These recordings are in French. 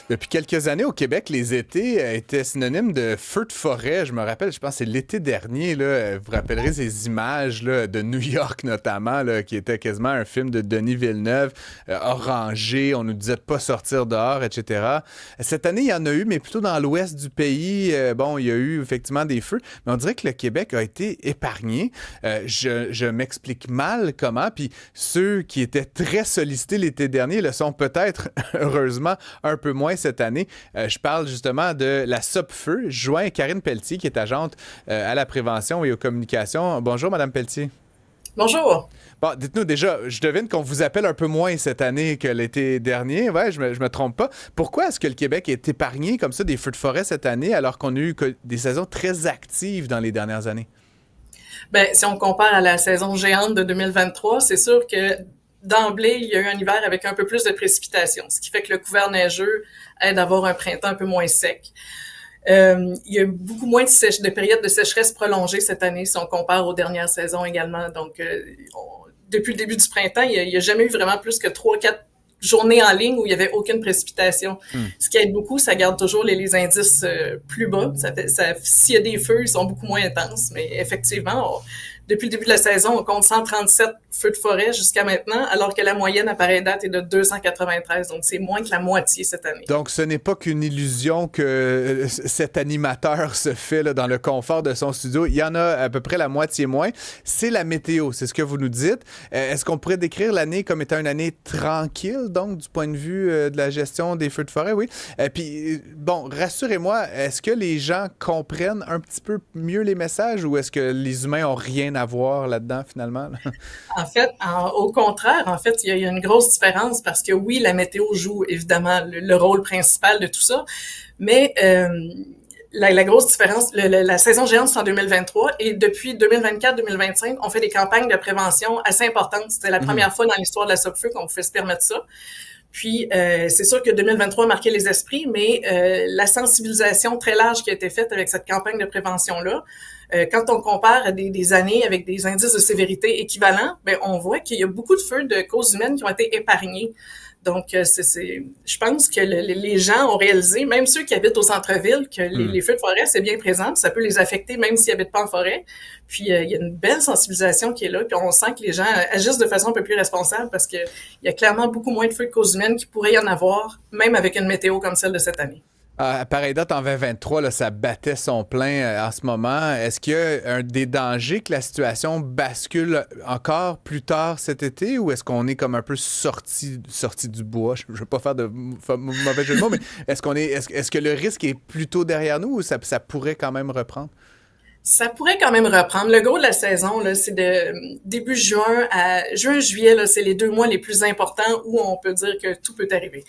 Depuis quelques années au Québec, les étés étaient synonymes de feux de forêt. Je me rappelle, je pense que c'est l'été dernier, là, vous vous rappellerez ces images là, de New York notamment, là, qui était quasiment un film de Denis Villeneuve, orangé, on nous disait de pas sortir dehors, etc. Cette année, il y en a eu, mais plutôt dans l'ouest du pays. Bon, il y a eu effectivement des feux, mais on dirait que le Québec a été épargné. Je m'explique mal comment, puis ceux qui étaient très sollicités l'été dernier le sont peut-être, heureusement, un peu moins cette année. Je parle justement de la Sopfeu. Je joins Karine Pelletier, qui est agente à la prévention et aux communications. Bonjour, Madame Pelletier. Bonjour. Bon, dites-nous déjà, je devine qu'on vous appelle un peu moins cette année que l'été dernier. Ouais, je me trompe pas. Pourquoi est-ce que le Québec est épargné comme ça des feux de forêt cette année alors qu'on a eu des saisons très actives dans les dernières années? Ben, si on compare à la saison géante de 2023, c'est sûr que d'emblée, il y a eu un hiver avec un peu plus de précipitations, ce qui fait que le couvert neigeux aide à avoir un printemps un peu moins sec. Il y a eu beaucoup moins de périodes de sécheresse prolongées cette année si on compare aux dernières saisons également. Donc, depuis le début du printemps, il y a jamais eu vraiment plus que 3, 4 journées en ligne où il y avait aucune précipitation. Hmm. Ce qui aide beaucoup, ça garde toujours les indices plus bas. S'il y a des feux, ils sont beaucoup moins intenses. Mais effectivement, depuis le début de la saison, on compte 137 feux de forêt jusqu'à maintenant, alors que la moyenne à pareille date est de 293. Donc, c'est moins que la moitié cette année. Donc, ce n'est pas qu'une illusion que cet animateur se fait là, dans le confort de son studio. Il y en a à peu près la moitié moins. C'est la météo, c'est ce que vous nous dites. Est-ce qu'on pourrait décrire l'année comme étant une année tranquille, donc, du point de vue de la gestion des feux de forêt? Oui. Puis, bon, rassurez-moi, est-ce que les gens comprennent un petit peu mieux les messages ou est-ce que les humains ont rien à voir là-dedans, finalement? En fait, au contraire, en fait, il y a une grosse différence parce que oui, la météo joue évidemment le rôle principal de tout ça, mais la grosse différence, la saison géante, c'est en 2023 et depuis 2024-2025, on fait des campagnes de prévention assez importantes. C'était la Mhm. première fois dans l'histoire de la Sopfeu qu'on pouvait se permettre ça. Puis, c'est sûr que 2023 a marqué les esprits, mais la sensibilisation très large qui a été faite avec cette campagne de prévention-là, quand on compare à des années avec des indices de sévérité équivalents, ben on voit qu'il y a beaucoup de feux de causes humaines qui ont été épargnés. Donc, je pense que les gens ont réalisé, même ceux qui habitent au centre-ville, que Hmm. les feux de forêt, c'est bien présent, puis ça peut les affecter même s'ils habitent pas en forêt. Puis, il y a une belle sensibilisation qui est là, puis on sent que les gens agissent de façon un peu plus responsable parce que il y a clairement beaucoup moins de feux de causes humaines qu'il pourrait y en avoir, même avec une météo comme celle de cette année. À pareille date, en 2023, là, ça battait son plein en ce moment. Est-ce qu'il y a des dangers que la situation bascule encore plus tard cet été ou est-ce qu'on est comme un peu sorti du bois? Je ne veux pas faire de mauvais jeu de mots, mais est-ce que le risque est plutôt derrière nous ou ça pourrait quand même reprendre? Ça pourrait quand même reprendre. Le gros de la saison, là, c'est de début juin à juin-juillet, là, c'est les 2 mois les plus importants où on peut dire que tout peut arriver.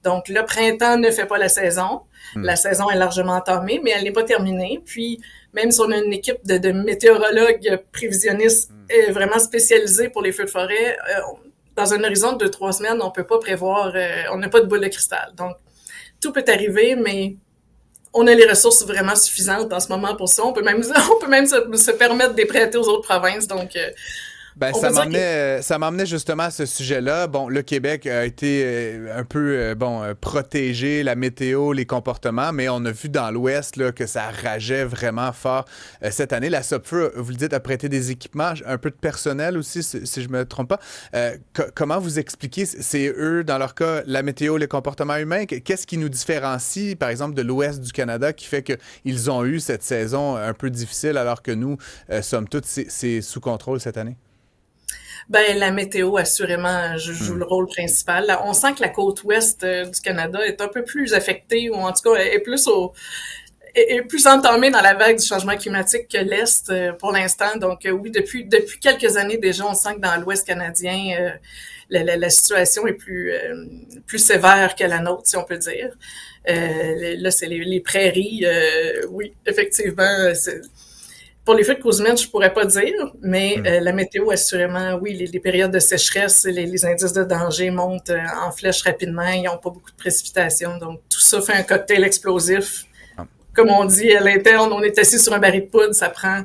Donc, le printemps ne fait pas la saison. Hmm. La saison est largement entamée, mais elle n'est pas terminée. Puis, même si on a une équipe de météorologues prévisionnistes vraiment spécialisés pour les feux de forêt, dans un horizon de 2, 3 semaines, on peut pas prévoir, on n'a pas de boule de cristal. Donc, tout peut arriver, mais on a les ressources vraiment suffisantes en ce moment pour ça. On peut même, on peut même se permettre de les prêter aux autres provinces. Donc, Ben, on peut dire que ça m'emmenait justement à ce sujet-là. Bon, le Québec a été un peu, protégé, la météo, les comportements, mais on a vu dans l'Ouest là, que ça rageait vraiment fort cette année. La Sopfeu, vous le dites, a prêté des équipements, un peu de personnel aussi, si je me trompe pas. Comment vous expliquez, c'est eux, dans leur cas, la météo, les comportements humains? Qu'est-ce qui nous différencie, par exemple, de l'Ouest du Canada qui fait qu'ils ont eu cette saison un peu difficile alors que nous, somme toute, c'est sous contrôle cette année? ben, la météo, assurément, joue Hmm. le rôle principal. Là, on sent que la côte ouest du Canada est un peu plus affectée, ou en tout cas est plus entamée dans la vague du changement climatique que l'Est pour l'instant. Donc oui, depuis quelques années déjà, on sent que dans l'Ouest canadien, la situation est plus sévère que la nôtre, si on peut dire. Là, c'est les prairies. Oui, effectivement, pour les feux de cause humaine, je pourrais pas dire, mais Hmm. la météo, assurément, oui, les périodes de sécheresse, les indices de danger montent en flèche rapidement. Ils n'ont pas beaucoup de précipitations. Donc, tout ça fait un cocktail explosif. Comme on dit à l'interne, on est assis sur un baril de poudre, ça prend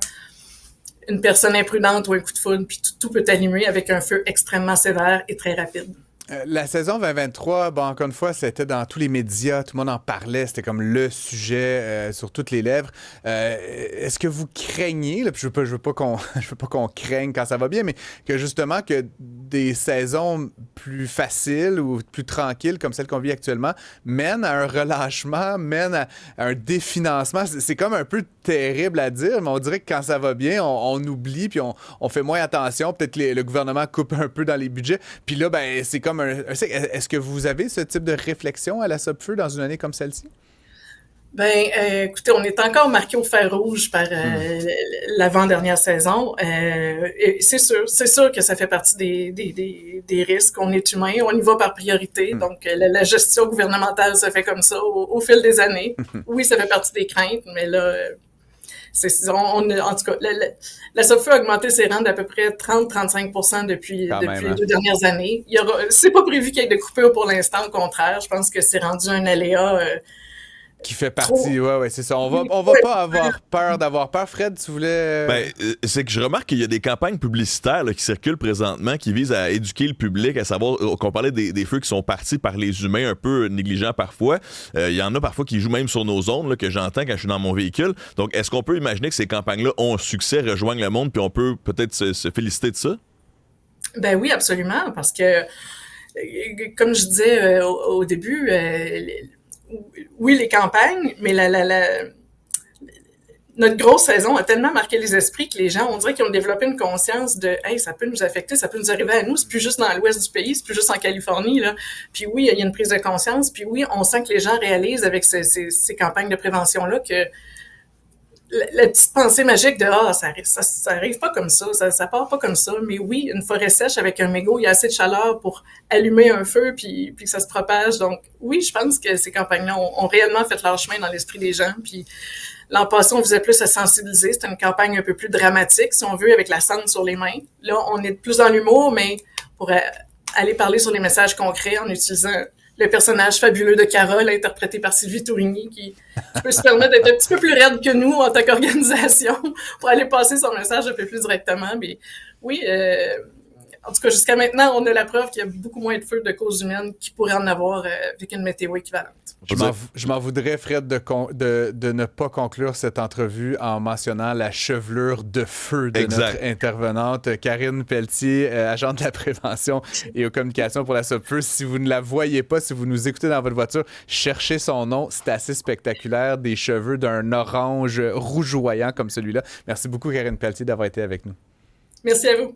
une personne imprudente ou un coup de foudre, puis tout peut allumer avec un feu extrêmement sévère et très rapide. La saison 2023, bon, encore une fois, c'était dans tous les médias, tout le monde en parlait, c'était comme le sujet sur toutes les lèvres. Est-ce que vous craignez, là, puis je veux pas qu'on, je veux pas qu'on craigne quand ça va bien, mais que justement que des saisons plus faciles ou plus tranquilles comme celle qu'on vit actuellement mènent à un relâchement, mènent à un définancement. C'est comme un peu terrible à dire, mais on dirait que quand ça va bien, on oublie puis on fait moins attention. Peut-être que le gouvernement coupe un peu dans les budgets. Puis là, ben, c'est comme est-ce que vous avez ce type de réflexion à la Sopfeu dans une année comme celle-ci? Ben, écoutez, on est encore marqué au fer rouge par l'avant-dernière saison. Et c'est sûr que ça fait partie des risques. On est humain, on y va par priorité. Donc, la gestion gouvernementale se fait comme ça au fil des années. Oui, ça fait partie des craintes, mais là, en tout cas, la Sopfeu a augmenté ses rentes d'à peu près 30-35% depuis les 2 dernières années. C'est pas prévu qu'il y ait de coupures pour l'instant, au contraire. Je pense que c'est rendu un aléa qui fait partie, ouais, c'est ça. On va pas avoir peur d'avoir peur. Fred, tu voulais... C'est que je remarque qu'il y a des campagnes publicitaires là, qui circulent présentement qui visent à éduquer le public, à savoir qu'on parlait des feux qui sont partis par les humains un peu négligents parfois. Il y en a parfois qui jouent même sur nos ondes là, que j'entends quand je suis dans mon véhicule. Donc, est-ce qu'on peut imaginer que ces campagnes-là ont un succès, rejoignent le monde, puis on peut peut-être se féliciter de ça? Ben oui, absolument, parce que, comme je disais au début, oui, les campagnes, mais notre grosse saison a tellement marqué les esprits que les gens, on dirait qu'ils ont développé une conscience de « Hey, ça peut nous affecter, ça peut nous arriver à nous, c'est plus juste dans l'ouest du pays, c'est plus juste en Californie. » là. Puis oui, il y a une prise de conscience, puis oui, on sent que les gens réalisent avec ces campagnes de prévention-là que la petite pensée magique de ça arrive pas comme ça part pas comme ça, mais oui, une forêt sèche avec un mégot, il y a assez de chaleur pour allumer un feu puis que ça se propage. Donc oui, je pense que ces campagnes-là ont réellement fait leur chemin dans l'esprit des gens. Puis l'an passé, on faisait plus à sensibiliser. C'était une campagne un peu plus dramatique, si on veut, avec la cendre sur les mains. Là, on est plus dans l'humour, mais pour aller parler sur les messages concrets en utilisant le personnage fabuleux de Carole, interprété par Sylvie Tourigny, qui peut se permettre d'être un petit peu plus raide que nous en tant qu'organisation pour aller passer son message un peu plus directement. Mais oui, en tout cas, jusqu'à maintenant, on a la preuve qu'il y a beaucoup moins de feux de cause humaine qu'il pourrait en avoir avec une météo équivalente. Je m'en voudrais, Fred, de ne pas conclure cette entrevue en mentionnant la chevelure de feu de notre intervenante, Karine Pelletier, agente de la prévention et aux communications pour la Sopfeu. Si vous ne la voyez pas, si vous nous écoutez dans votre voiture, cherchez son nom. C'est assez spectaculaire. Des cheveux d'un orange rougeoyant comme celui-là. Merci beaucoup, Karine Pelletier, d'avoir été avec nous. Merci à vous.